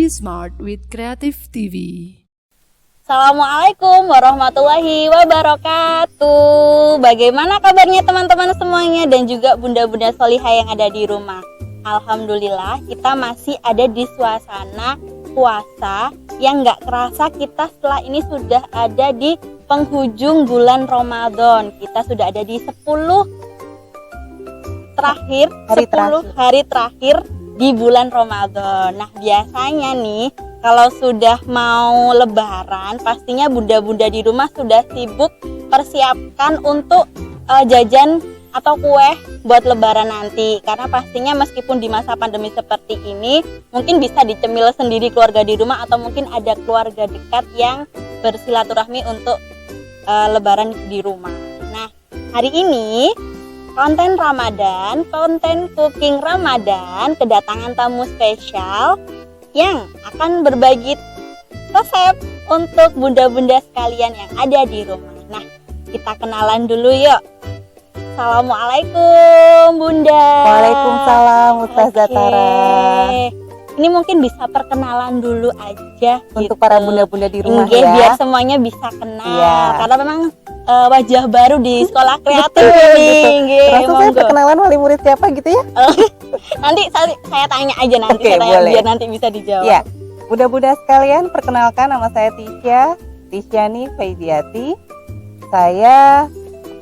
Be smart with Creative TV. Assalamualaikum warahmatullahi wabarakatuh. Bagaimana kabarnya teman-teman semuanya dan juga bunda-bunda solihah yang ada di rumah? Alhamdulillah kita masih ada di suasana puasa yang gak kerasa kita setelah ini sudah ada di penghujung bulan Ramadan. Kita sudah ada di 10 hari terakhir di bulan Ramadan. Nah, biasanya nih kalau sudah mau lebaran, pastinya bunda-bunda di rumah sudah sibuk persiapkan untuk jajan atau kue buat lebaran nanti. Karena pastinya meskipun di masa pandemi seperti ini, mungkin bisa dicemil sendiri keluarga di rumah atau mungkin ada keluarga dekat yang bersilaturahmi untuk lebaran di rumah. Nah, hari ini konten Ramadan, konten cooking Ramadan, kedatangan tamu spesial yang akan berbagi resep untuk bunda-bunda sekalian yang ada di rumah. Nah, kita kenalan dulu yuk. Assalamualaikum Bunda. Waalaikumsalam Ustazah Tara. Ini mungkin bisa perkenalan dulu aja untuk gitu. para bunda-bunda di rumah ya. ya. Biar semuanya bisa kenal. Iya. Karena memang wajah baru di sekolah kreatif gitu. Langsung saya perkenalan wali murid siapa gitu ya? Nanti saya tanya aja nanti. Oke, boleh. Biar nanti bisa dijawab. Ya, bunda-bunda sekalian, perkenalkan nama saya Tisyani Faidiati. Saya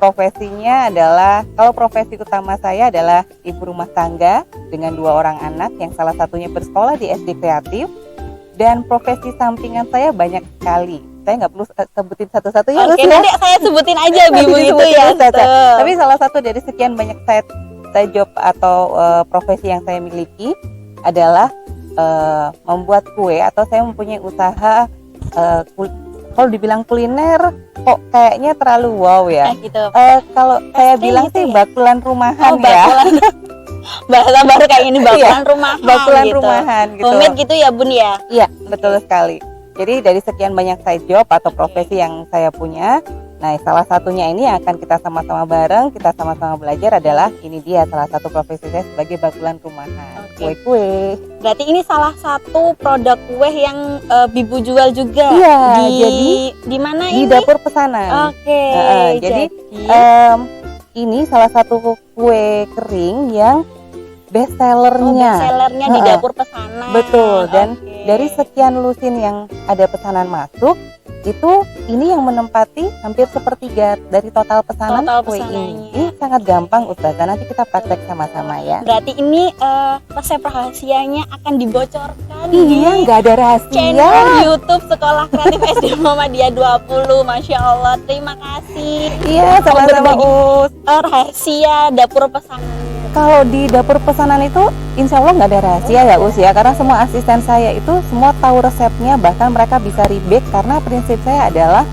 profesinya adalah, kalau profesi utama saya adalah ibu rumah tangga dengan 2 orang anak yang salah satunya bersekolah di SD Kreatif, dan profesi sampingan saya banyak sekali. Saya nggak perlu sebutin satu-satu ya. Oke, nanti saya sebutin aja Bibu itu ya. Tapi salah satu dari sekian banyak saya job atau profesi yang saya miliki adalah membuat kue, atau saya mempunyai usaha kalau dibilang kuliner kok kayaknya terlalu wow ya. Gitu. Kalau saya bilang gitu sih ya? bakulan rumahan ya. Bakulan. Bahasa baru kayak ini, bakulan rumahan. Bakulan gitu. rumahan gitu. Homemade gitu ya Bun ya. Iya, betul sekali. Jadi dari sekian banyak side job atau profesi yang saya punya, nah salah satunya ini yang akan kita sama-sama bareng, kita sama-sama belajar adalah ini dia salah satu profesi saya sebagai bakulan rumahan, kue-kue. Berarti ini salah satu produk kue yang Bibu jual juga. Iya, jadi di mana di ini? Dapur Pesanan. Oke. Jadi ini salah satu kue kering yang best sellernya. Best sellernya di Dapur Pesanan. Betul, dan dari sekian lusin yang ada pesanan masuk, itu ini yang menempati hampir sepertiga dari total pesanan kue ini. Ini sangat gampang Ustazah, nanti kita praktek sama-sama ya. Berarti ini resep rahasianya akan dibocorkan Iya, nggak ada rahasia. channel YouTube Sekolah Kreatif SD Muhammadiyah 20. Masya Allah, terima kasih. Iya, sama-sama Us. Rahasia Dapur Pesanan. Kalau di Dapur Pesanan itu insya Allah nggak ada rahasia ya Us ya, karena semua asisten saya itu semua tahu resepnya, bahkan mereka bisa rebate, karena prinsip saya adalah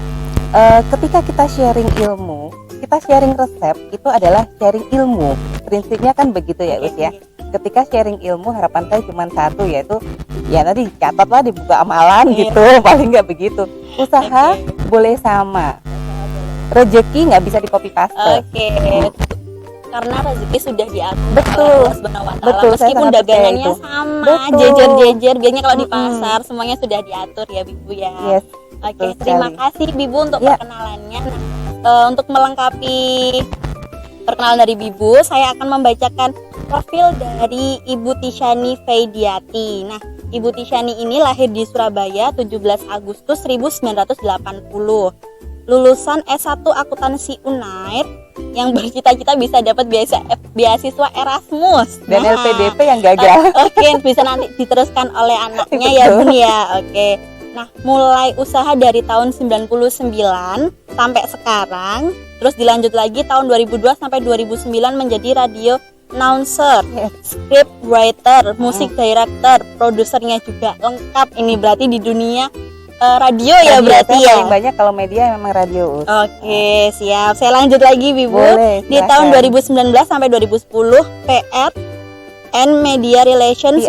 ketika kita sharing ilmu, kita sharing resep itu adalah sharing ilmu, prinsipnya kan begitu ya Us ya. Ketika sharing ilmu harapan saya cuma satu, yaitu ya nanti catatlah di buku amalan gitu, paling nggak begitu. Usaha boleh sama, rezeki nggak bisa di copy paste. Karena rezeki sudah diatur Betul. oleh Allah Subhanahu wa Ta'ala. Betul, Meskipun saya dagangannya itu. sama, Betul. jejer-jejer, biasanya kalau di pasar semuanya sudah diatur ya Bibu ya. Yes. Oke, betul terima sekali. kasih Bibu untuk perkenalannya. Nah, untuk melengkapi perkenalan dari Bibu, saya akan membacakan profil dari Ibu Tisyani Faidiati. Nah, Ibu Tisyani ini lahir di Surabaya 17 Agustus 1980. Lulusan S1 Akuntansi Unair yang bercita-cita bisa dapat beasiswa Erasmus Dan LPDP yang gagal. Oke, bisa nanti diteruskan oleh anaknya ya Bun ya. Oke. Nah, mulai usaha dari tahun 99 sampai sekarang, terus dilanjut lagi tahun 2002 sampai 2009 menjadi radio announcer, script writer, music director, produsernya juga lengkap. Ini berarti di dunia radio ya berarti ya. Paling banyak kalau media memang radio. Oke, siap. Saya lanjut lagi Bibu. Boleh, di tahun 2019 sampai 2010 PR and Media Relation.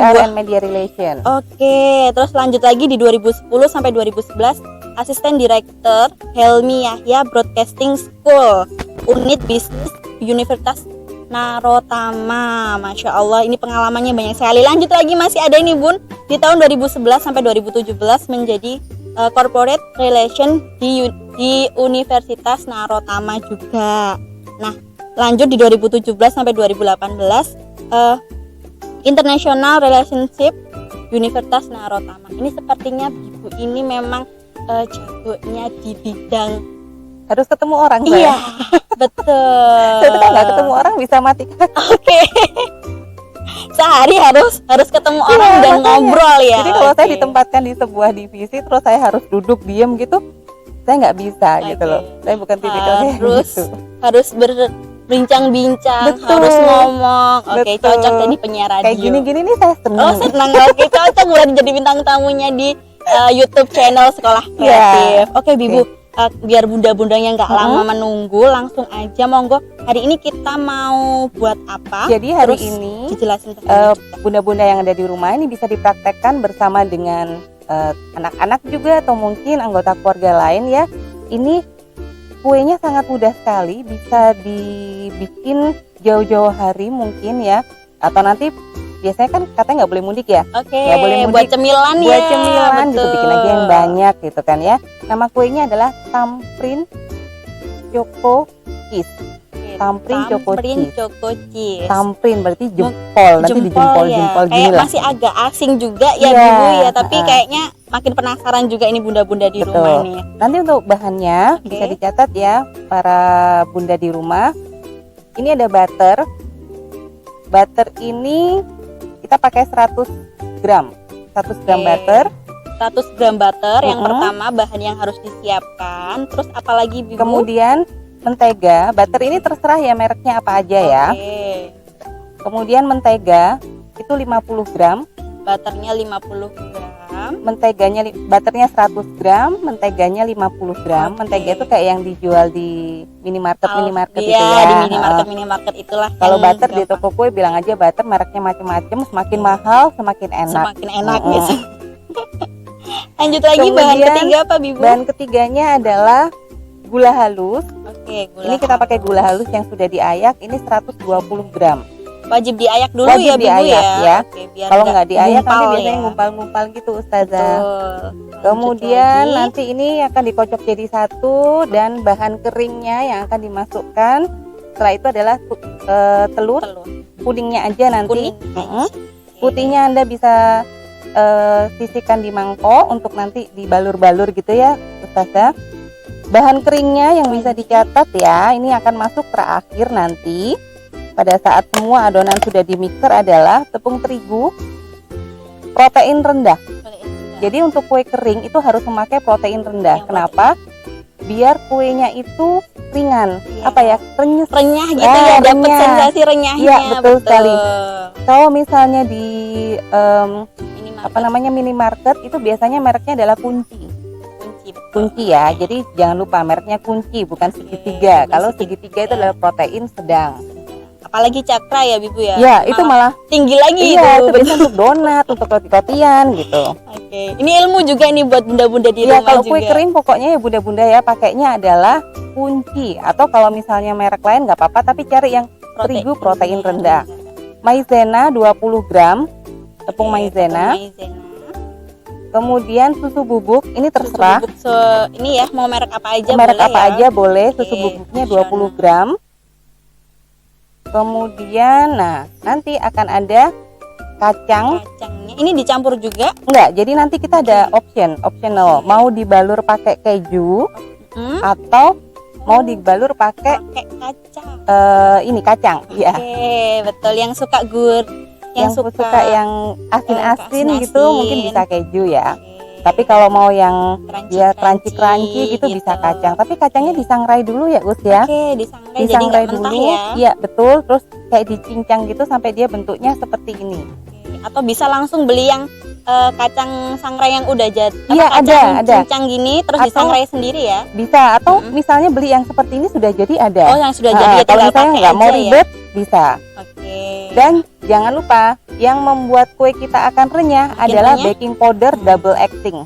Oke, terus lanjut lagi di 2010 sampai 2011 Asisten Direktur Helmi Yahya Broadcasting School, Unit Bisnis Universitas Narotama. Masya Allah, ini pengalamannya banyak sekali. Lanjut lagi, masih ada ini Bun. Di tahun 2011 sampai 2017 menjadi corporate relation di Universitas Narotama juga. Nah, lanjut di 2017 sampai 2018 International Relationship Universitas Narotama. Ini sepertinya Ibu ini memang jagonya di bidang Harus ketemu orang. iya, betul. Ketika nggak ketemu orang bisa mati. Oke. Sehari harus ketemu orang Iya, dan makanya. ngobrol ya. Jadi kalau saya Oke. ditempatkan di sebuah divisi terus saya harus duduk diem gitu, saya nggak bisa gitu Oke. loh. Saya bukan tipikal kayak harus gitu. harus berbincang-bincang, Betul. harus ngomong. Oke, Betul. cocok jadi penyiar radio. Kayak gini-gini nih saya seneng. Oh, senang. Oke, cocok buat jadi bintang tamunya di YouTube channel Sekolah Iya. Kreatif. Oke, Bibu, biar bunda-bundanya nggak lama menunggu, langsung aja monggo. Hari ini kita mau buat apa? Jadi hari Terus ini dijelasin pesannya juga. bunda-bunda yang ada di rumah ini bisa dipraktekkan bersama dengan anak-anak juga atau mungkin anggota keluarga lain ya. Ini kuenya sangat mudah sekali, bisa dibikin jauh-jauh hari mungkin ya. Atau nanti biasanya kan katanya nggak boleh mudik ya. Oke, nggak boleh mudik, buat cemilan ya. Buat cemilan gitu, betul. bikin aja yang banyak gitu kan ya. Nama kuenya adalah Tamprin Choco Cheese. Oke, Tamprin Choco Cheese. Choco Cheese. Tamprin berarti jempol, nanti di jempol-jempol ya. gini Kayak lah. masih agak asing juga ya Iya, Bibu ya, tapi heeh. kayaknya makin penasaran juga ini bunda-bunda di Betul. rumah nih. Nanti untuk bahannya Oke. bisa dicatat ya para bunda di rumah. Ini ada butter. Butter ini kita pakai 100 gram. 100 gram Oke. butter. 100 gram butter yang Mm-mm. pertama bahan yang harus disiapkan. Terus apalagi Bibu? Kemudian mentega. Butter ini terserah ya mereknya apa aja ya. Oke. Kemudian mentega itu 50 gram. Butternya 50 gram. Butternya 100 gram, menteganya 50 gram. Oke. Mentega itu kayak yang dijual di minimarket Iya, itu ya. di minimarket itulah. Kalau yang butter di gampang. toko kue bilang aja butter mereknya macam-macam, semakin mahal semakin enak. Semakin enak Mm-mm. gitu. Lanjut lagi, bahan Kemudian, ketiga apa Bibu? Bahan ketiganya adalah gula halus. Oke, gula. Ini kita pakai gula halus yang sudah diayak, ini 120 gram. Wajib diayak dulu Wajib ya Bibu diayak, ya. Oke, biar Kalau nggak diayak nanti gumpal biasanya ya. ngumpal-ngumpal gitu Ustazah. Betul. Lanjut Kemudian lagi. nanti ini akan dikocok jadi satu dan bahan keringnya yang akan dimasukkan setelah itu adalah telur, telur kuningnya aja nanti. kuning. Mm-mm. Oke. Putihnya Anda bisa sisihkan di mangkok untuk nanti dibalur-balur gitu ya Ustazah. Bahan keringnya yang bisa dicatat ya, ini akan masuk terakhir nanti pada saat semua adonan sudah dimixer adalah tepung terigu protein rendah. Jadi untuk kue kering itu harus memakai protein rendah. Yang Kenapa? Biar kuenya itu ringan. Iya. Apa ya? Renyes. renyah gitu Ah, ya, dapat renyah. sensasi renyahnya. Iya, betul sekali. Kalau misalnya di Minimarket, minimarket itu biasanya mereknya adalah kunci. kunci. betul. Kunci ya. Jadi jangan lupa mereknya kunci bukan segitiga. bukan Kalau segitiga. segitiga itu adalah protein sedang. Apalagi cakra ya Bibu ya. Ya, itu malah tinggi lagi iya, itu. itu bisa untuk donat, untuk roti-rotian gitu. Oke. Ini ilmu juga nih buat bunda-bunda di Iya, rumah kalau juga. kue kering pokoknya ya bunda-bunda ya pakainya adalah kunci atau kalau misalnya merek lain nggak apa-apa tapi cari yang terigu protein rendah. Maizena 20 gram, tepung Oke, maizena. tepung maizena. Kemudian susu bubuk, ini Susu terserah bubuk ini ya mau merek apa aja merek boleh apa ya. aja boleh. Susu Oke, bubuknya 20 gram. Kemudian nah nanti akan ada kacang. Kacangnya ini dicampur juga. Enggak, jadi nanti kita ada optional. Oke. Mau dibalur pakai keju atau mau dibalur pakai Pakai kacang. ini kacang. Ya. Oke, betul. Yang suka gur, Yang suka yang asin-asin gitu asin-asin. mungkin bisa keju ya. Oke. Tapi kalau mau yang Crunchy, dia crunchy gitu bisa kacang. Tapi kacangnya disangrai dulu ya Gus ya. Oke, disangrai jadi Disangrai nggak mentah dulu. ya. Iya, betul. Terus kayak dicincang gitu sampai dia bentuknya seperti ini. Oke. Atau bisa langsung beli yang kacang sangrai yang udah jadi. Iya, ada. Cincang gini terus Atau- disangrai sendiri ya. Bisa atau Mm-mm. misalnya beli yang seperti ini sudah jadi Oh, ada. yang sudah Nah, jadi ya kalau tinggal misalnya pakai nggak mau aja ya. ribet bisa. Oke. Dan jangan lupa yang membuat kue kita akan renyah Makin adalah renyah? baking powder double acting.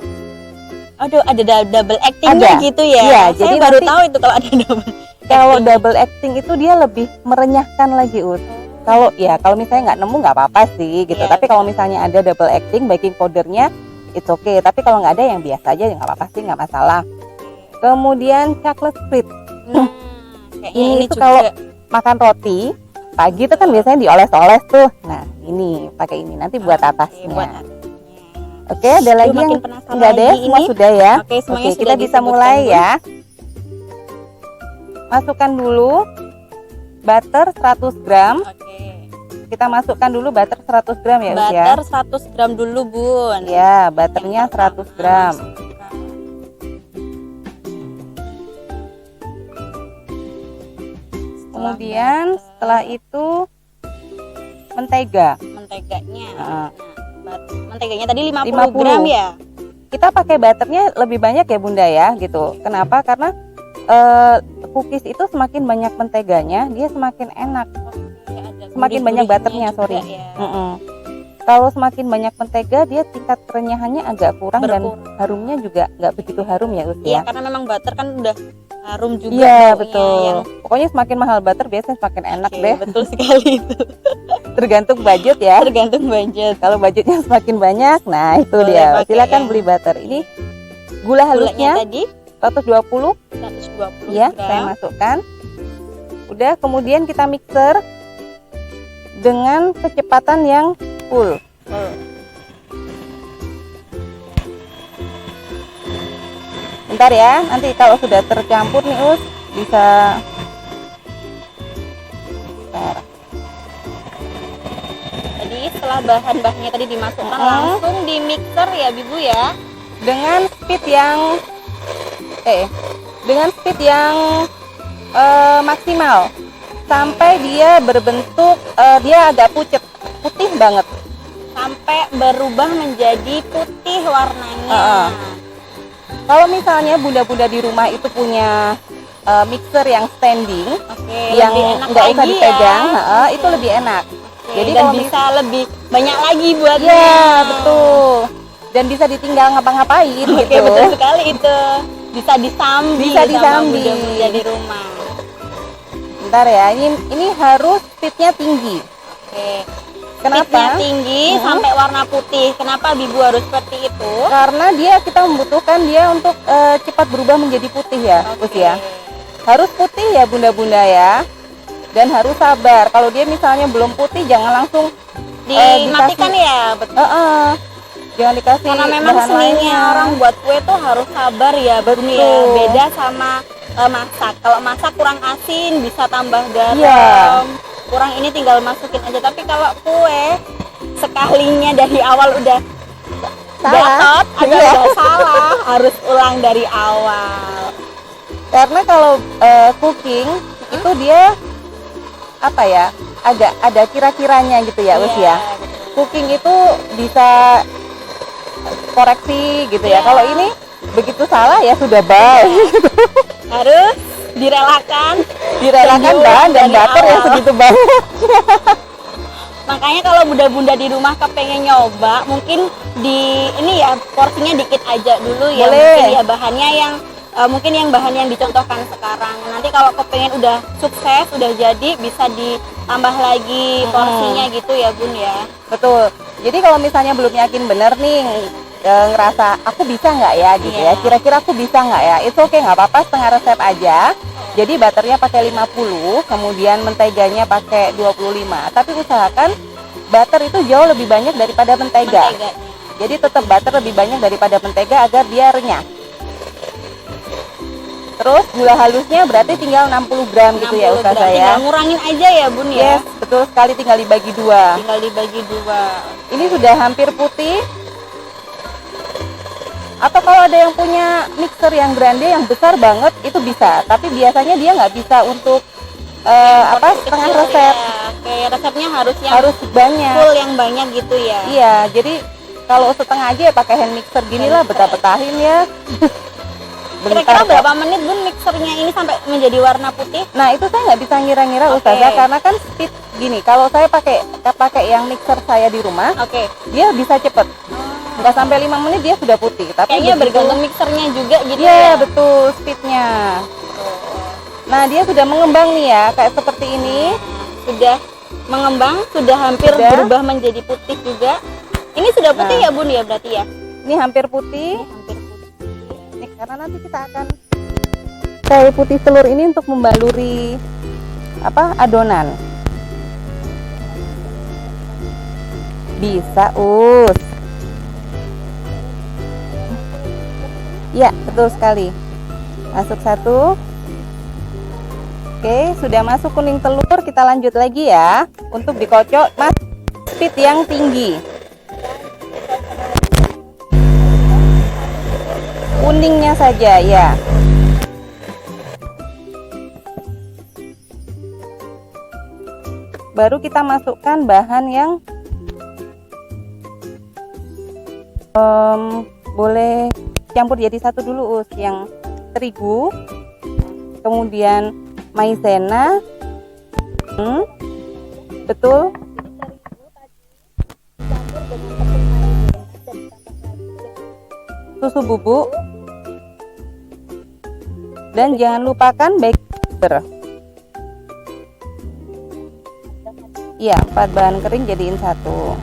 Aduh, ada double actingnya Ada. gitu ya. Iya, Saya jadi baru nanti- tahu itu kalau ada double Kalau Acting. double acting itu dia lebih merenyahkan lagi, Ut. Kalau misalnya nggak nemu nggak apa-apa sih gitu. Iya, Tapi kalau misalnya ada double acting baking powdernya, it's okay. Tapi kalau nggak ada yang biasa aja nggak apa-apa sih, nggak masalah. Kemudian chocolate spread. Nah, kayaknya Ini ini tuh juga kalau makan roti pagi itu kan biasanya dioles-oles tuh. Nah ini pakai ini nanti buat Oke, atasnya. buat atasnya. Oke, ada lagi Aduh, yang makin penasaran nggak ada ya? lagi Semua ini. sudah ya. Oke, semuanya Oke, sudah kita bisa disebutkan, mulai Bun. ya. Masukkan dulu butter 100 gram. Oke. Kita masukkan dulu butter 100 gram ya, Us ya. Butter 100 gram dulu, Bun. Ya, butternya 100 gram. Kemudian setelah itu mentega. Menteganya. Nah. Menteganya tadi 50, 50. gram ya? Kita pakai butternya lebih banyak ya Bunda ya, gitu. Kenapa? Karena cookies itu semakin banyak menteganya, dia semakin enak. Ya, ada Semakin banyak gurih-gurihnya butternya, juga sorry. ya. Kalau semakin banyak mentega, dia tingkat kerenyahannya agak kurang dan Berkurang. harumnya juga nggak begitu harum ya, Us Iya, ya. karena memang butter kan udah harum juga Iya baunya betul. yang Pokoknya semakin mahal butter biasanya semakin enak Oke, deh. betul sekali itu. Tergantung budget ya. Tergantung budget. Kalau budgetnya semakin banyak, nah itu Boleh dia. pakai Silakan yang- beli butter. Ini gula Gulanya halusnya tadi 120 120 ya, saya gram. masukkan. Udah, kemudian kita mixer dengan kecepatan yang full. Bentar ya, nanti kalau sudah tercampur nih Us bisa. Bentar. Jadi setelah bahan-bahannya tadi dimasukkan langsung di mixer ya, Bibu ya. Dengan speed yang maksimal sampai dia berbentuk dia agak putih banget. Sampai berubah menjadi putih warnanya. Kalau misalnya bunda-bunda di rumah itu punya mixer yang standing, Oke, yang lebih enak nggak usah lagi dipegang, ya. itu lebih enak. Oke, Jadi dan kalau bisa lebih banyak lagi buatnya. Iya betul. Dan bisa ditinggal ngapa-ngapain Oke, gitu. betul sekali itu. Bisa disambi Bisa sama disambi. bunda-bunda di rumah. Bentar ya, ini harus speednya tinggi. Oke. Kenapa? Speednya tinggi sampai warna putih. Kenapa Bibu harus seperti itu? Karena kita membutuhkan dia untuk cepat berubah menjadi putih ya, Us Oke. ya. Harus putih ya bunda-bunda ya. Dan harus sabar. Kalau dia misalnya belum putih, jangan langsung Dimatikan dikasih- ya, betul. Jangan dikasih Karena memang bahan seninya lainnya. orang buat kue tuh harus sabar ya, Bun ya. Betul. Beda sama masak. Kalau masak kurang asin bisa tambah garam. Iya. Kurang ini tinggal masukin aja. Tapi kalau kue sekalinya dari awal udah Salah. gatot atau Iya. udah salah, harus ulang dari awal. Karena kalau cooking itu dia apa ya, agak ada kira-kiranya gitu ya, Us Iya, ya. betul. Cooking itu bisa koreksi gitu ya. Iya. Kalau ini begitu salah ya sudah bye. Harus direlakan. Direlakan Sejuang bahan dan dari butter yang awal. segitu banyak. Makanya kalau bunda-bunda di rumah kepengen nyoba, mungkin di ini ya porsinya dikit aja dulu ya. Boleh. Mungkin ya bahannya yang mungkin yang bahan yang dicontohkan sekarang. Nanti kalau kepengen udah sukses, udah jadi, bisa ditambah lagi porsinya gitu ya Bun ya. Betul. Jadi kalau misalnya belum yakin bener nih, ngerasa aku bisa nggak ya gitu Iya. ya. Kira-kira aku bisa nggak ya? Itu oke, nggak apa-apa, setengah resep aja. Jadi butternya pakai 50, kemudian menteganya pakai 25. Tapi usahakan butter itu jauh lebih banyak daripada mentega. Menteganya. Jadi tetap butter lebih banyak daripada mentega agar dia renyah. Terus gula halusnya berarti tinggal 60 gram gitu ya 60 Ustazah gram. ya. Tinggal ngurangin aja ya Bun ya. Yes, betul sekali, tinggal dibagi dua. Tinggal dibagi dua. Ini sudah hampir putih. Atau kalau ada yang punya mixer yang grande yang besar banget itu bisa, tapi biasanya dia nggak bisa untuk setengah Kecil resep. ya. Oke, resepnya harus yang Harus banyak. full yang banyak gitu ya. Iya, jadi kalau setengah aja ya pakai hand mixer gini lah, betah-betahin ya. Kira-kira kok. berapa menit Bun mixernya ini sampai menjadi warna putih? Nah itu saya nggak bisa ngira-ngira Oke. Ustazah, karena kan speed gini. Kalau saya pakai yang mixer saya di rumah, Oke. dia bisa cepet. Nggak sampai 5 menit dia sudah putih. Tapi Kayaknya begitu- bergantung mixernya juga gitu Iya ya. betul, speednya. Nah, dia sudah mengembang nih ya, kayak seperti ini. Sudah mengembang, sudah hampir Sudah. berubah menjadi putih juga. Ini sudah putih Nah. ya Bun ya berarti ya? Ini hampir putih. Ini hampir putih. Nih, karena nanti kita akan pakai putih telur ini untuk membaluri adonan. Bisa, Us. Ya, betul sekali. Masuk satu. Oke, sudah masuk kuning telur, kita lanjut lagi ya. Untuk dikocok, mas, speed yang tinggi. Kuningnya saja ya. Baru kita masukkan bahan yang boleh campur jadi satu dulu, Us. Yang terigu, kemudian maizena, betul. Susu bubuk, dan jangan lupakan baking powder. Iya, 4 bahan kering jadiin satu.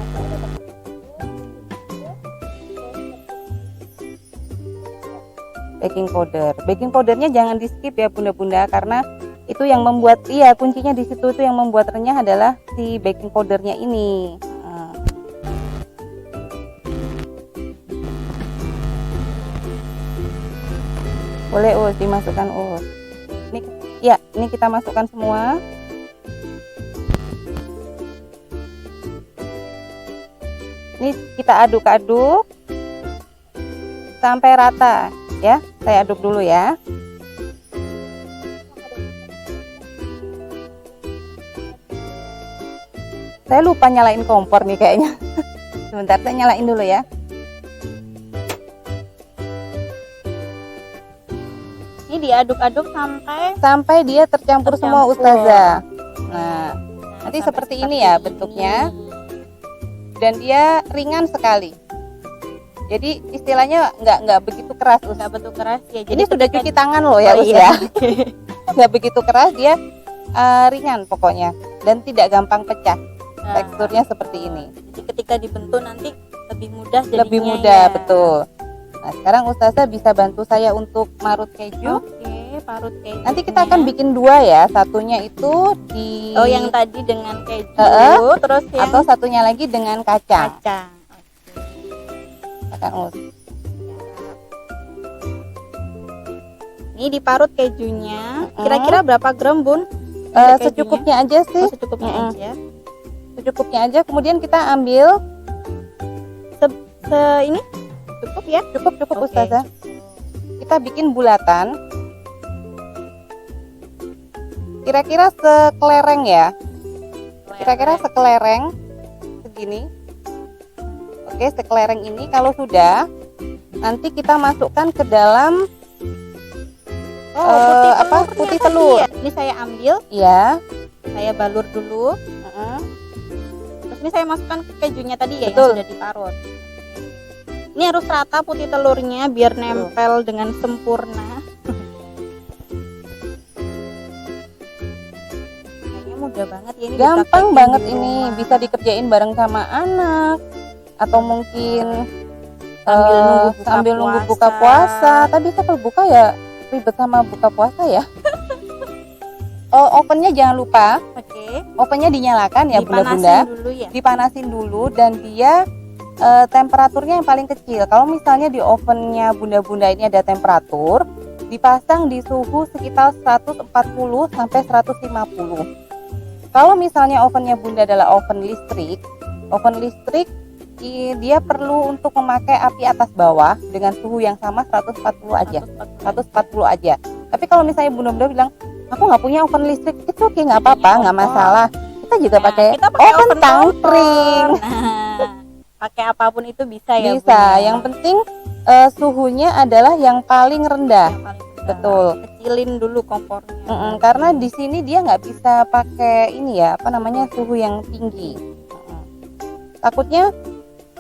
Baking powder. Baking powdernya jangan di skip ya bunda-bunda, karena itu yang membuat, iya, kuncinya di situ, itu yang membuat renyah adalah si baking powdernya ini. Boleh, Us, dimasukkan, Us. Ini ya, ini kita masukkan semua. Ini kita aduk-aduk sampai rata ya. Saya aduk dulu ya. Saya lupa nyalain kompor nih kayaknya. Sebentar, saya nyalain dulu ya. Ini diaduk-aduk Sampai dia tercampur semua, Ustazah. Nah, nanti sampai seperti ini ya bentuknya. Dan dia ringan sekali. Jadi istilahnya nggak begitu keras, Us. nggak betul keras ya. Jadi Ini sudah ketika- cuci tangan loh ya, Oh, Us iya. ya. Nggak begitu keras, dia ringan pokoknya dan tidak gampang pecah. Nah, Teksturnya seperti ini. jadi ketika dibentuk nanti lebih mudah jadinya. Lebih mudah, ya. betul. Nah, sekarang Ustazah bisa bantu saya untuk marut keju. Oke, parut keju. Nanti kita akan bikin dua ya. Satunya itu di Oh, yang tadi dengan keju, terus yang atau satunya lagi dengan kacang. kacang. Kacang, Us. Ini diparut kejunya. Mm-mm. Kira-kira berapa gram, Bun? Kejunya? Secukupnya aja sih. Oh, secukupnya Mm-mm. aja. Secukupnya aja. Kemudian kita ambil Ini cukup ya? cukup Oke. Ustazah. Kita bikin bulatan. Kira-kira sekelereng ya. Kira-kira sekelereng segini. Oke, sekelereng ini kalau sudah, nanti kita masukkan ke dalam putih tadi telur. ya. Ini saya ambil, ya. saya balur dulu. Terus ini saya masukkan ke kejunya tadi ya, Betul. yang sudah diparut. Ini harus rata putih telurnya biar nempel dengan sempurna. Kayaknya mudah banget ya ini. Gampang dipraktekin banget di ini, rumah. bisa dikerjain bareng sama anak atau mungkin Sambil nunggu buka sambil nunggu buka puasa. Tapi bisa kalau buka ya ribet sama buka puasa ya. Oh, ovennya jangan lupa, Oke. ovennya dinyalakan ya Dipanasin bunda-bunda. dulu ya. Dipanasin dulu dan dia temperaturnya yang paling kecil. Kalau misalnya di ovennya bunda-bunda ini ada temperatur, dipasang di suhu sekitar 140 sampai 150. Kalau misalnya ovennya bunda adalah oven listrik dia perlu untuk memakai api atas bawah dengan suhu yang sama 140 aja. 140 aja. Tapi kalau misalnya bunda-bunda bilang, aku nggak punya oven listrik, itu oke, nggak apa-apa, nggak masalah. Kita juga Nah, pakai kita pakai oven tangkring. Nah, pakai apapun itu bisa ya. Bisa. Bun, ya? Yang penting suhunya adalah yang paling rendah. Yang paling rendah. Betul. Kecilin dulu kompornya. Karena di sini dia nggak bisa pakai ini ya, suhu yang tinggi. Takutnya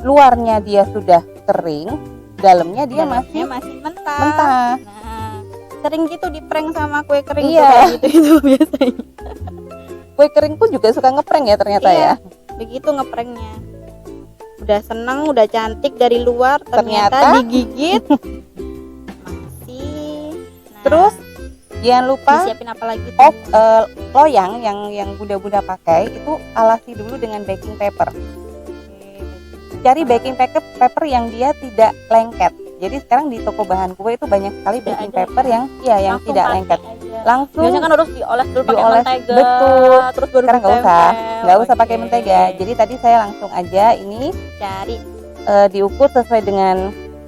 luarnya dia sudah kering, dalamnya dia Dalamnya masih mentah. mentah. Nah, sering gitu di prank sama kue kering Iya. tuh kayak gitu itu biasanya. Kue kering pun juga suka ngeprank ya ternyata Iya, ya. begitu ngepranknya. Udah seneng, udah cantik dari luar, ternyata Ternyata? digigit masih. Nah, Terus jangan lupa disiapin apa lagi tuh? loyang yang bunda-bunda pakai itu alasi dulu dengan baking paper. Cari baking paper yang dia tidak lengket. Jadi sekarang di toko bahan kue itu banyak sekali Tidak baking ada paper yang yang Langsung tidak pakai lengket. aja. Langsung Biasanya kan harus dioles dulu pakai dioles, mentega. betul. Terus baru sekarang ditempel. nggak usah pakai Oke. mentega. Jadi tadi saya langsung aja ini Cari diukur sesuai dengan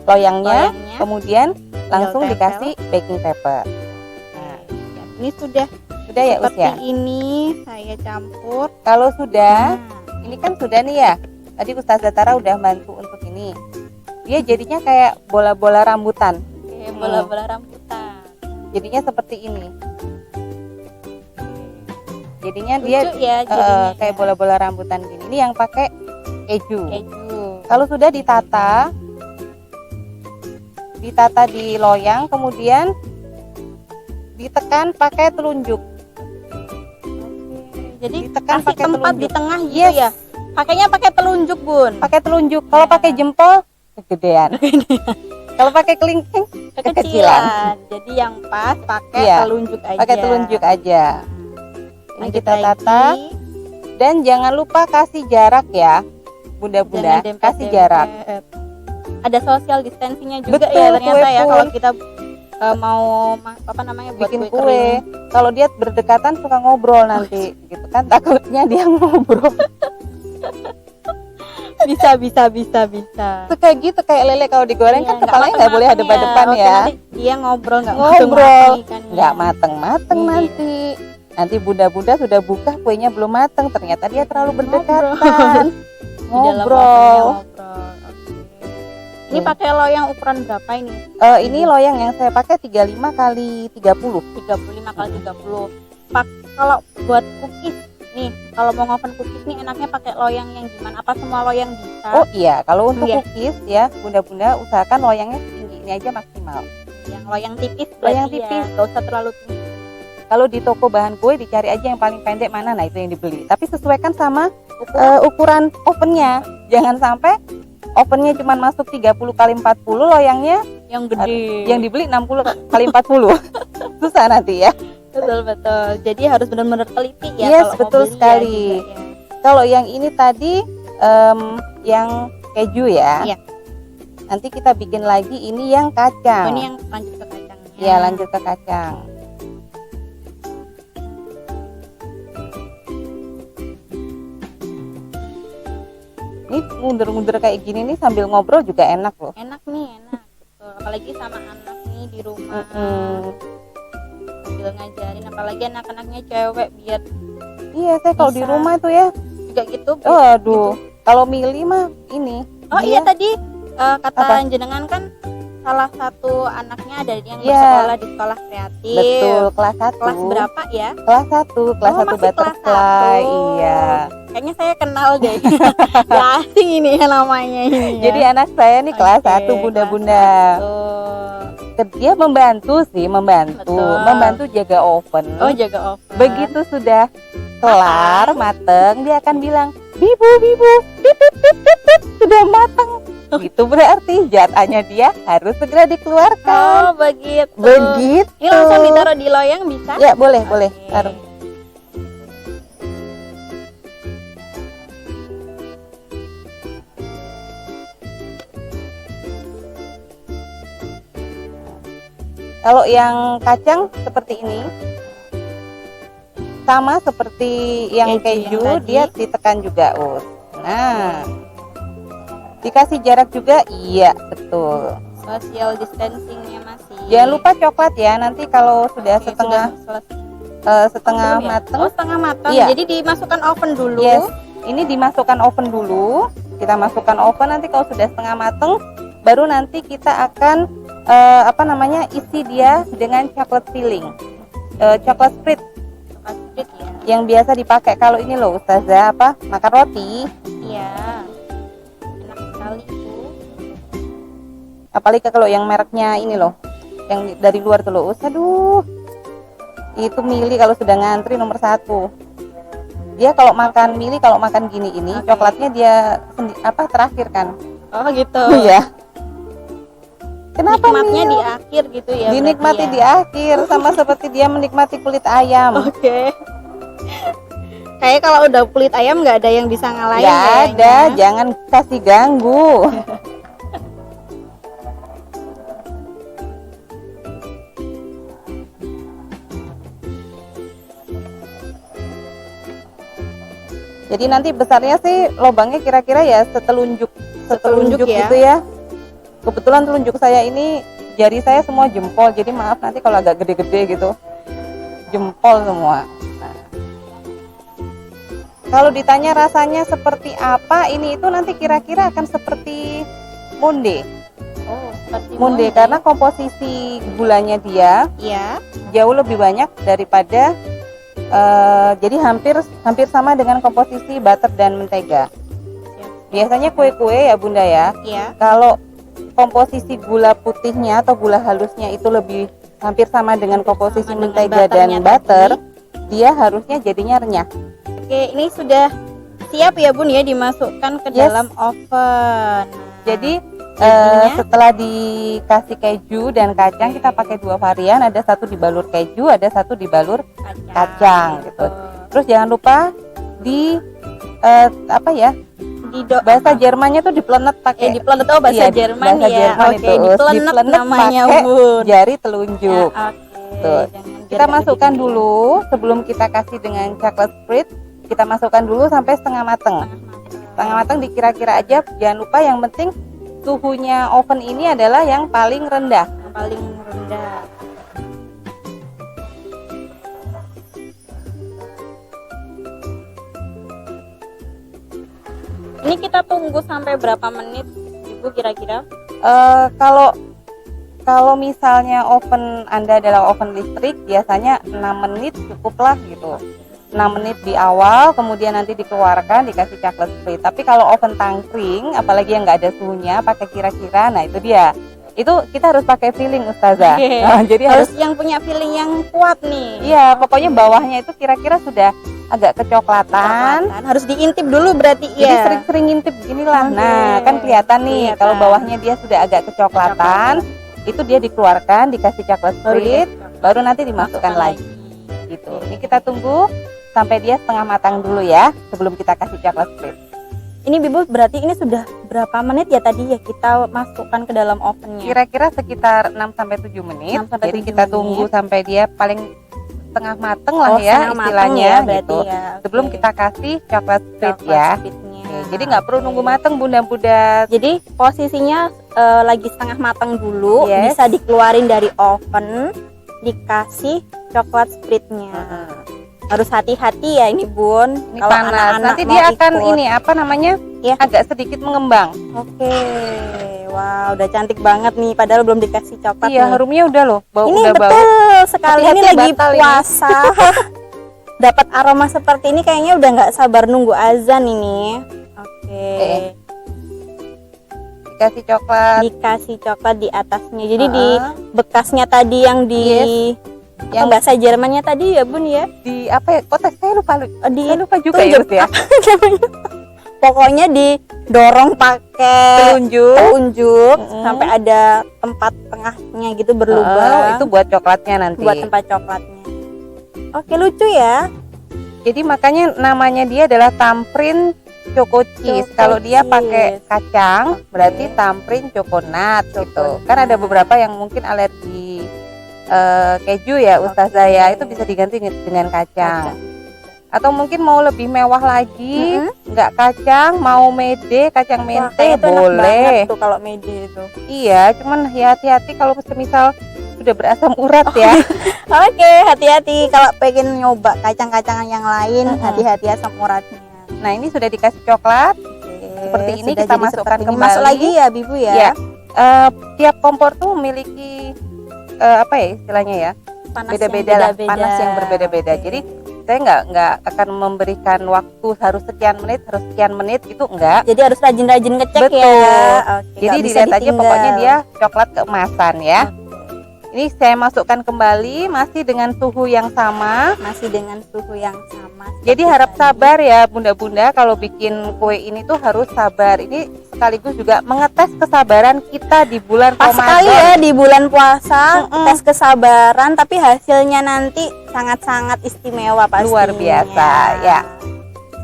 loyangnya, loyangnya. kemudian langsung tempel. dikasih baking paper. Nah, Ini sudah sudah ya Us seperti ya. ini saya campur. Kalau sudah, Nah, ini kan sudah nih ya. Tadi Ustazah Tara udah bantu untuk ini. Dia jadinya kayak bola-bola rambutan. oke, bola-bola rambutan. Jadinya seperti ini. Jadinya dia Lucu ya jadinya. kayak ya. bola-bola rambutan gini. Ini yang pakai keju. Keju. Kalau sudah ditata di loyang, kemudian ditekan pakai telunjuk. Jadi Ditekan kasih pakai tempat telunjuk. di tengah gitu Yes. ya. Pakainya pakai telunjuk, Bun. Pakai telunjuk. Kalau Ya. pakai jempol kegedean. Kalau pakai kelingking kekecilan. Jadi yang pas pakai Iya, telunjuk aja. pakai telunjuk aja. Ini Lanjut kita lagi. tata dan jangan lupa kasih jarak ya, bunda-bunda. Jangan Kasih dempet-dempet. jarak. Ada social distancingnya juga Betul, ya ternyata kue ya pun. kalau kita mau buat Bikin kue kue. kering. Kalau dia berdekatan suka ngobrol nanti, gitu kan? Takutnya dia ngobrol. Bisa. Suka gitu kayak lele kalau digoreng Iya, kan kepalanya nggak boleh mateng-mateng hadap-hadapan Oke, ya. nanti dia ngobrol nggak Ngobrol, mateng-mateng ikannya. nggak mateng-mateng Iya. nanti. Nanti bunda-bunda sudah buka kuenya belum mateng, ternyata dia terlalu Ngobrol. berdekatan. Di dalam Ngobrol. ovennya ngobrol. Oke. Ini Oke. pakai loyang ukuran berapa ini? Ini loyang yang saya pakai 35 kali 30. 35 kali 30. Kalau buat cookies nih, kalau mau ngoven cookies nih enaknya pakai loyang yang gimana? Apa semua loyang bisa? Oh iya, kalau untuk Iya. cookies ya, bunda-bunda usahakan loyangnya setinggi ini aja maksimal. Yang loyang tipis Loyang berarti tipis. ya, nggak usah terlalu tinggi. Kalau di toko bahan kue dicari aja yang paling pendek mana, nah itu yang dibeli. Tapi sesuaikan sama Ukuran ukuran ovennya. Jangan sampai ovennya cuma masuk 30 kali 40, loyangnya yang gede. yang dibeli 60 kali 40. Susah nanti ya. betul. Jadi harus benar-benar teliti ya Yes, kalau mau betul beli ya sekali. juga ya. Kalau yang ini tadi yang keju ya. Iya. Nanti kita bikin lagi ini yang Oh, kacang. ini yang lanjut ke kacangnya. Ya, lanjut ke kacang. Ini mundur-mundur kayak gini nih sambil ngobrol juga enak loh. Enak nih, enak. Betul. Apalagi sama anak nih di rumah. Mm-mm. Sambil ngajarin apalagi anak-anaknya cewek biar Iya, saya kalau di Bisa. rumah tuh ya, juga gitu. oh aduh, kalau milih mah ini. Oh dia- iya tadi kata Apa? jenengan kan salah satu anaknya ada yang Iya. bersekolah di sekolah kreatif. Betul, kelas 1. Kelas berapa ya? Kelas 1, kelas Oh, 1 masih kelas butterfly. 1. Iya. Kayaknya saya kenal deh. Gak asing ini ya namanya ini. Jadi anak saya nih kelas 1 bunda-bunda. Dia membantu sih, membantu Betul. jaga oven. Oh jaga oven. Begitu sudah kelar, mateng, dia akan bilang, "Bibu, bibu, pip, pip, pip, pip, pip, sudah mateng." Itu berarti jatahnya dia harus segera dikeluarkan. Oh begitu. Begitu. Ini langsung ditaruh di loyang bisa? Ya, boleh, boleh. Oke. Taruh. Kalau yang kacang seperti ini, sama seperti yang Keju yang keju, tadi. dia ditekan juga, Us. Nah, dikasih jarak juga, iya betul. Social distancingnya masih. Jangan lupa coklat ya, nanti kalau sudah Oke, setengah sudah selesai. setengah Belum ya? mateng, Oh setengah matang. Iya. Jadi dimasukkan oven dulu. yes, ini dimasukkan oven dulu. Kita masukkan oven, nanti kalau sudah setengah mateng, baru nanti kita akan isi dia dengan chocolate filling, chocolate spread Pastrit ya. yang biasa dipakai kalau ini loh Ustazah, makan roti. Iya. Enak sekali itu. Apalagi kalau yang mereknya ini loh, yang dari luar tuh loh. Aduh, itu Mili kalau sudah ngantri nomor 1. Dia kalau makan Mili, kalau makan gini ini coklatnya dia terakhir kan. Oh gitu. Iya. Kenapa Nikmatnya Mil? di akhir gitu ya? Dinikmati berarti di akhir, sama seperti dia menikmati kulit ayam. Oke. Kayak kalau udah kulit ayam nggak ada yang bisa ngalahin. Nggak ada, kayaknya. jangan kasih ganggu. Jadi nanti besarnya sih lubangnya kira-kira ya setelunjuk Setelunjuk ya. gitu ya. Kebetulan telunjuk saya ini jari saya semua jempol, jadi maaf nanti kalau agak gede-gede gitu. Jempol semua. Nah. Kalau ditanya rasanya seperti apa, ini itu nanti kira-kira akan seperti monde. Oh, seperti Monde karena komposisi gulanya dia ya. jauh lebih banyak daripada jadi hampir sama dengan komposisi butter dan mentega. Biasanya kue-kue ya Bunda ya, Iya. kalau komposisi gula putihnya atau gula halusnya itu lebih hampir sama dengan komposisi Sama dengan mentega butternya dan butter, tadi. dia harusnya jadinya renyah. Oke, ini sudah siap ya Bun ya dimasukkan ke Yes. dalam oven. Jadi Jadinya? setelah dikasih keju dan kacang, kita pakai 2 varian, ada satu dibalur keju, ada satu dibalur kacang gitu. Terus jangan lupa di bahasa Jermannya tuh diplenet pakai diplenet, oh bahasa iya, Jerman bahasa ya. Jerman Oke, itu. diplenet Diplenet namanya pakai Bun. jari telunjuk. Ya, oke. Tuh. Jangan Kita biar masukkan begini. dulu sebelum kita kasih dengan coklat spread, kita masukkan dulu sampai setengah mateng. Setengah mateng dikira-kira aja, jangan lupa yang penting suhunya oven ini adalah yang paling rendah. Yang paling rendah. Ini kita tunggu sampai berapa menit Ibu kira-kira? Kalau misalnya oven Anda adalah oven listrik, biasanya 6 menit cukuplah gitu. 6 menit di awal, kemudian nanti dikeluarkan dikasih coklat spread. Tapi kalau oven tangkring, apalagi yang nggak ada suhunya, pakai kira-kira, nah itu dia. Itu kita harus pakai feeling Ustazah. Oke. Nah, jadi harus yang punya feeling yang kuat nih. iya, pokoknya bawahnya itu kira-kira sudah agak kecoklatan. Harus diintip dulu berarti Jadi ya. sering-sering ngintip inilah. Oke. Nah, kan kelihatan nih Kelihatan. kalau bawahnya dia sudah agak kecoklatan, itu dia dikeluarkan, dikasih coklat spread, baru nanti dimasukkan lagi. Gitu. Ini kita tunggu sampai dia setengah matang dulu ya, sebelum kita kasih coklat spread. Ini Bibu berarti ini sudah berapa menit ya tadi ya kita masukkan ke dalam ovennya? Kira-kira sekitar 6 sampai 7 menit. 6 sampai Jadi 7 kita menit. tunggu sampai dia paling setengah mateng lah ya setengah mateng istilahnya ya, berarti gitu. ya. Sebelum Oke. kita kasih coklat spread Coklat ya. spreadnya. Oke, jadi nggak perlu nunggu mateng Bunda-bunda. Jadi posisinya lagi setengah matang dulu, Yes. bisa dikeluarin dari oven, dikasih coklat spreadnya. Harus hati-hati ya ini Bun. Ini Kalau panas. anak-anak Nanti mau dia akan ikut. ini apa namanya? Ya. Agak sedikit mengembang. Oke, wow, udah cantik banget nih. Padahal belum dikasih coklat. Iya, nih. harumnya udah loh. Bau Ini udah bau. betul sekali. Hati-hati Ini lagi batal ini. puasa. Dapat aroma seperti ini kayaknya udah nggak sabar nunggu azan ini. Oke. Dikasih coklat. Dikasih coklat di atasnya. Jadi di Heeh. bekasnya tadi yang di Yang bahasa Jermannya tadi ya Bun ya. di apa ya? Kota saya lupa. Di Saya lupa juga ya, tunjuk Bus, ya. apa namanya? Pokoknya didorong pakai Telunjuk. telunjuk Mm-mm. sampai ada tempat tengahnya gitu berlubang. Itu buat coklatnya nanti. buat tempat coklatnya. Oke, lucu ya. Jadi makanya namanya dia adalah tamprin choco cheese. Choco Kalau dia cheese. pakai kacang, berarti tamprin coconut gitu. Coconut. Kan ada beberapa yang mungkin alergi keju ya, Ustazah ya. Itu bisa diganti dengan kacang. Atau mungkin mau lebih mewah lagi, nggak kacang, mau mede, kacang Wah, mente itu enak boleh. banget tuh kalau mede itu. Iya, cuman ya hati-hati kalau semisal sudah berasam urat ya. Oke, hati-hati kalau pengen nyoba kacang-kacangan yang lain, Mm-mm. hati-hati asam uratnya. Nah, ini sudah dikasih coklat. Oke, Seperti ini sudah kita jadi masukkan seperti ini. kembali. Masuk lagi ya, Bibu ya. Ya. Tiap kompor tuh memiliki apa ya istilahnya ya? Panas Beda-beda yang lah, panas yang berbeda-beda. Oke. Jadi saya nggak akan memberikan waktu harus sekian menit itu enggak. Jadi harus rajin-rajin ngecek Betul. ya. Oke, Jadi nggak bisa dilihat aja ditinggal. pokoknya dia coklat keemasan ya. Ini saya masukkan kembali masih dengan suhu yang sama. Masih dengan suhu yang sama. Jadi seperti harap tadi. sabar ya bunda-bunda, kalau bikin kue ini tuh harus sabar. Ini sekaligus juga mengetes kesabaran kita di bulan Pas Ramadan. sekali ya di bulan puasa, tes kesabaran, tapi hasilnya nanti sangat-sangat istimewa pastinya. Luar biasa ya.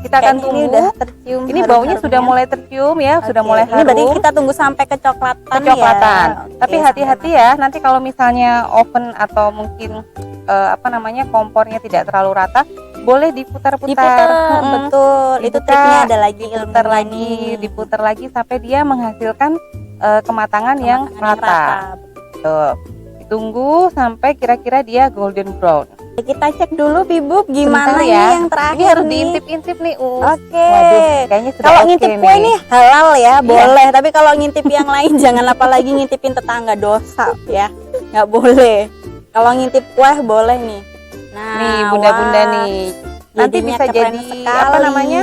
Kita akan Kayaknya tunggu. ini udah tercium. Ini baunya sudah mulai tercium ya, sudah mulai Ini berarti harum. kita tunggu sampai kecoklatan. Kecoklatan. Ya. Oke, Tapi hati-hati ya, nanti kalau misalnya oven atau mungkin kompornya tidak terlalu rata, boleh diputar-putar. diputar. Betul. Itu Dibuka, triknya ada lagi diputar ilmunya lagi, nih. diputar lagi sampai dia menghasilkan kematangan yang rata. Tuh. Ditunggu sampai kira-kira dia golden brown. Kita cek dulu Bibub gimana Sebentar ini ya. yang terakhir Ini harus nih. diintip-intip nih, Oke. Waduh, kayaknya sudah Kalau oke ngintip nih. kue nih halal ya, Iya. boleh. Tapi kalau ngintip yang lain jangan, apalagi ngintipin tetangga, dosa ya, nggak boleh. Kalau ngintip kue boleh nih. Nah, Nih, bunda-bunda wah, nih. Nanti jadinya bisa keren jadi sekali. apa namanya?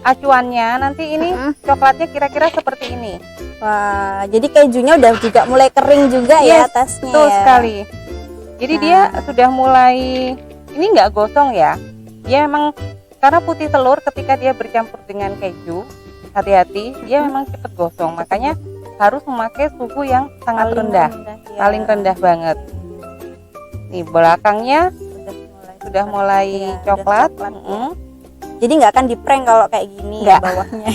Acuannya nanti ini Mm-mm. coklatnya kira-kira seperti ini. Wah, jadi kejunya udah juga mulai kering juga ya Yes, atasnya Betul ya. sekali. Jadi Nah. dia sudah mulai, ini nggak gosong ya. Dia memang karena putih telur ketika dia bercampur dengan keju, hati-hati dia memang cepat gosong. Makanya harus memakai suhu yang sangat Paling rendah, ya. paling rendah banget. Nih belakangnya sudah mulai ya, coklat. udah coklat, ya. Mm-mm. Jadi nggak akan diprank kalau kayak gini Nggak. ya bawahnya.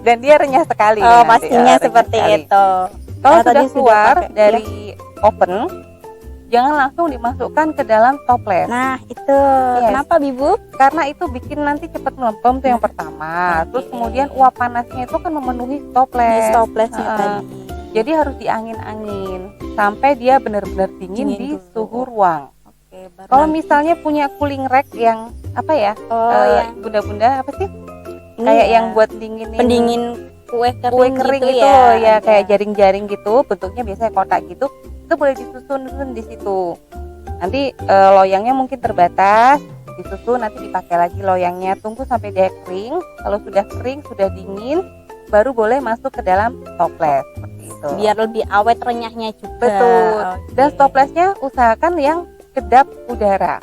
Dan dia renyah sekali. Oh, nanti. pastinya Renyah seperti sekali. itu. Kalau Nah, sudah tadi keluar pakai, dari oven, jangan langsung dimasukkan ke dalam toples. Nah, itu Yes. kenapa Bibu? Karena itu bikin nanti cepat melempem tuh yang pertama. Terus Oke. kemudian uap panasnya itu kan memenuhi Di toples. stoplesnya Heeh. tadi. Jadi harus diangin-angin sampai dia benar-benar dingin Dingin di dulu. suhu ruang. Oke, baru Kalau nanti- misalnya punya cooling rack yang apa ya? yang Bunda-bunda apa sih? ini Kayak ya, yang buat dinginin pendingin kue kering, kue kering gitu itu loh ya, ada. kayak jaring-jaring gitu, bentuknya biasanya kotak gitu. Itu boleh disusun di situ. Nanti loyangnya mungkin terbatas, disusun nanti dipakai lagi loyangnya. Tunggu sampai dia kering. Kalau sudah kering, sudah dingin, baru boleh masuk ke dalam toples seperti itu. biar lebih awet renyahnya juga. Betul. Oke. Dan toplesnya usahakan yang kedap udara.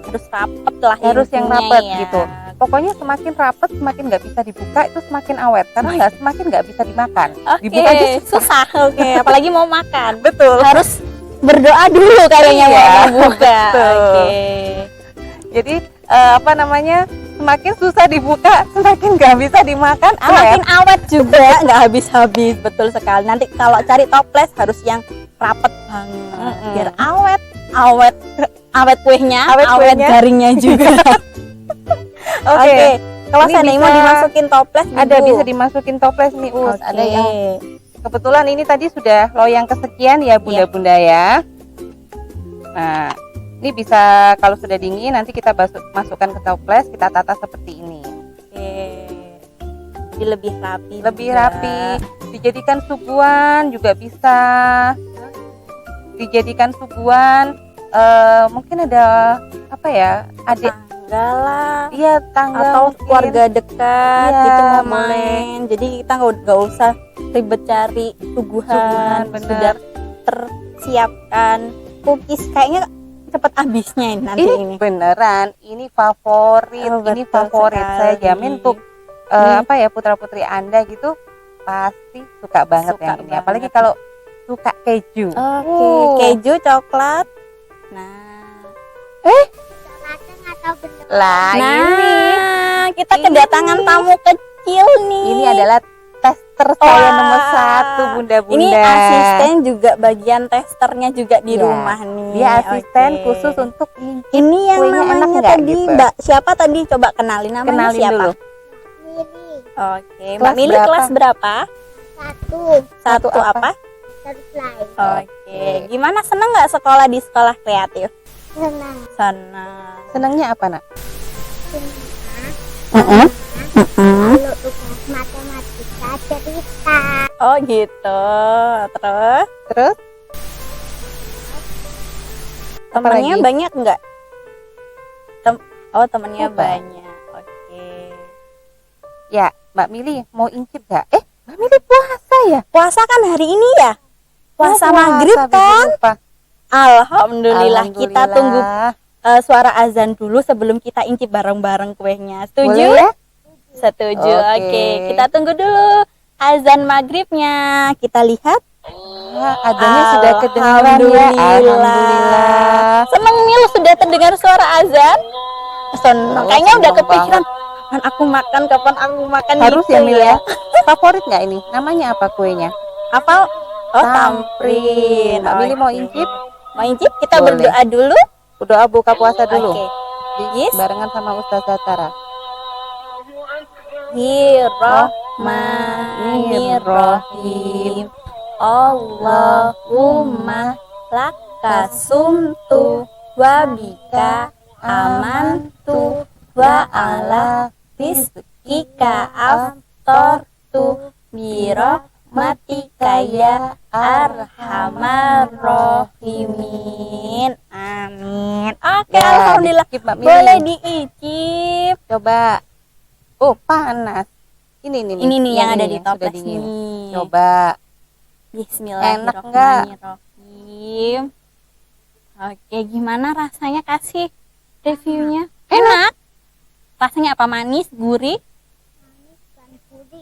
harus rapet lah, Harus yang intinya rapet ya. gitu. Pokoknya semakin rapet, semakin nggak bisa dibuka, itu semakin awet. Karena nggak semakin nggak bisa dimakan. Oke, Dibuka aja susah. Oke, apalagi mau makan. Betul. Harus berdoa dulu kayaknya Iya, mau buka. betul. Oke. Jadi semakin susah dibuka, semakin nggak bisa dimakan. Semakin awet juga, nggak habis-habis. Betul sekali. Nanti kalau cari toples harus yang rapet banget, Mm-mm. biar awet kuenya, Awet awet kuenya. garingnya juga. Oke. Kalau Ini seandainya mau bisa- dimasukin toples, Ada Ibu. bisa dimasukin toples nih, Us. Oke. Ada yang kebetulan ini tadi sudah loyang kesekian ya, bunda-bunda ya. Nah, ini bisa kalau sudah dingin nanti kita masukkan ke toples, kita tata seperti ini. Oke. Jadi lebih rapi. Lebih juga. rapi, dijadikan suguhan juga bisa. Dijadikan suguhan mungkin ada apa ya? Adik, Tangga lah. iya tangga Atau mungkin. keluarga dekat Iya, gitu mau boleh. main. Jadi kita nggak usah ribet cari suguhan. Suguhan, bener. Sudah tersiapkan cookies, kayaknya cepet habisnya ini nanti Ini ini. beneran, ini favorit, Oh, ini betul favorit. Saya sekali. jamin untuk putra-putri Anda gitu pasti suka banget Suka yang ini. banget. Apalagi kalau suka keju. Oke, keju, coklat. Nah, Lah ini kita kedatangan Ini. tamu kecil nih. ini adalah tester saya Wah. nomor 1, bunda-bunda. Ini asisten juga, bagian testernya juga di Iya. rumah nih. Dia asisten Oke. khusus untuk ngincip Ini yang kuenya enak namanya nggak tadi gitu. Mbak siapa tadi? Coba kenalin namanya Kenalin siapa? dulu. Oke, Mbak Kelas Mili berapa? kelas berapa? Satu apa? apa? Oke, gimana, seneng nggak sekolah di sekolah kreatif? Senang. Senangnya apa, Nak? Kalau tugas matematika cerita. Oh gitu. Terus Terus temennya lagi? banyak nggak? Temennya Oh, banyak. Oke. ya, Mbak Mili mau incip nggak? Mbak Mili puasa ya? Puasa kan hari ini ya? puasa maghrib kan? Alhamdulillah. Kita tunggu suara azan dulu sebelum kita incip bareng-bareng kuenya. Setuju? Boleh ya? Setuju. Oke. Oke, kita tunggu dulu azan maghribnya. Kita lihat. Adanya sudah kedengaran ya. Alhamdulillah. Seneng Mil sudah terdengar suara azan. Seneng. Kayaknya udah seneng kepikiran. Kapan aku makan Harus gitu ya Mil ya. Favorit nggak ini? Namanya apa kuenya? Apa? Oh, tamprin. Mbak Mili mau incip? Mau incip? Kita Boleh. berdoa dulu. Berdoa buka puasa dulu. Oke. Yes. Barengan sama Ustazah Tara. Bismillahirrahmanirrahim. Allahumma lakasumtu wa bika amantu wa ala rizqika aftartu birahmatika ya arhamar rahimin. Amin. Oke, Ya, alhamdulillah. dicicip, Mbak Mili. Boleh diicip. Coba. Oh, panas. Ini nih. Ini nih yang ada ini di toples sudah dingin. nih. Coba. Bismillahirrahmanirrahim. Oke, gimana rasanya, kasih reviewnya? Enak. Rasanya apa? Manis, gurih?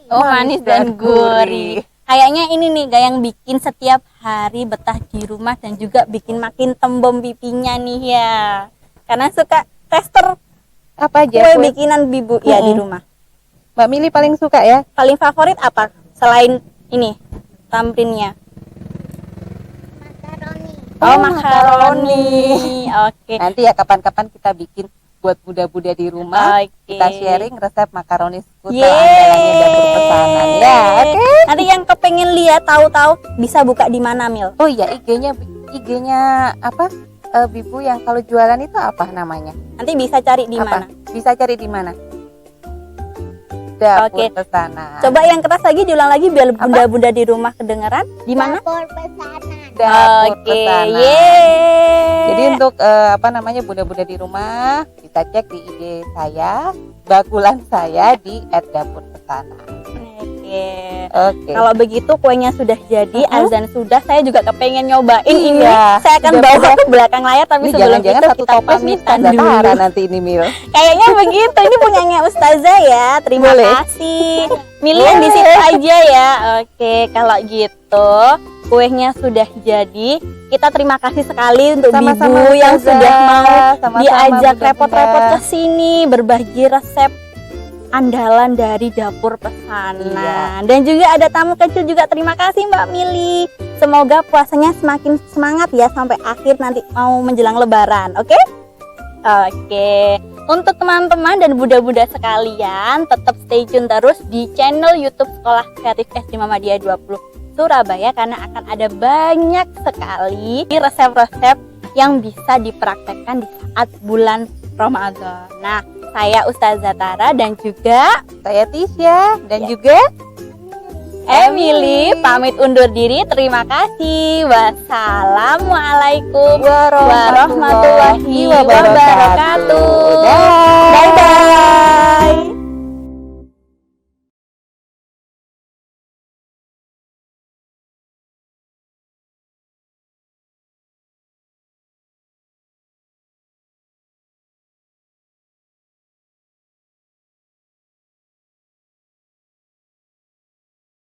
Oh, manis dan gurih. Kayaknya ini nih yang bikin setiap hari betah di rumah dan juga bikin makin tembem pipinya nih ya. Karena suka tester Apa aja kue kue? bikinan bibu ya di rumah. Mbak Mili paling suka ya? Paling favorit apa selain ini tamprinnya? Makaroni. Oh, makaroni. Oke. Nanti ya kapan-kapan kita bikin buat Bunda-Bunda di rumah. Oke. Kita sharing resep makaroni skuter Yeay. andalannya dapur pesanan ya. Oke. Nanti yang kepengen lihat tahu-tahu bisa buka di mana, Mil? Oh iya, IG-nya apa? Bibu yang kalau jualan itu apa namanya? Nanti bisa cari di Apa? mana? Bisa cari di mana? Dapur Oke. pesanan. Coba yang keras lagi diulang lagi biar bunda-bunda di rumah kedengaran. Di mana? Dapur pesanan. Dapur Oke, pesanan. yeay. Jadi untuk bunda-bunda di rumah bisa cek di IG saya, bakulan saya di @dapurpesanan. Oke. Oke. Kalau begitu kuenya sudah jadi, azan sudah, saya juga kepengen nyobain ini. Iya, Saya akan sudah bawa pada- ke belakang layar, tapi Ini sebelum jangan-jangan itu satu kita toples nih pamitan Ustazah dulu. Tara nanti ini Mil. Kayaknya begitu. Ini punyanya Ustazah ya. Terima Boleh. kasih. Milih yang di situ aja ya. Oke, kalau gitu kuenya sudah jadi. Kita terima kasih sekali untuk Sama-sama, Bibu yang Ustazah. sudah mau Sama-sama, diajak Bunda-Bunda. repot-repot ke sini berbagi resep andalan dari dapur pesanan. Iya. Dan juga ada tamu kecil juga. Terima kasih Mbak Mili. Semoga puasanya semakin semangat ya sampai akhir nanti mau menjelang lebaran. Oke? Oke. Untuk teman-teman dan bunda-bunda sekalian, tetap stay tune terus di channel YouTube Sekolah Kreatif SD Muhammadiyah 20 Surabaya karena akan ada banyak sekali resep-resep yang bisa dipraktekkan di saat bulan Ramadan. Nah, saya Ustazah Tara dan juga Saya Tisha dan Ya. juga Emily pamit undur diri. Terima kasih. Wassalamualaikum warahmatullahi wabarakatuh. Dah.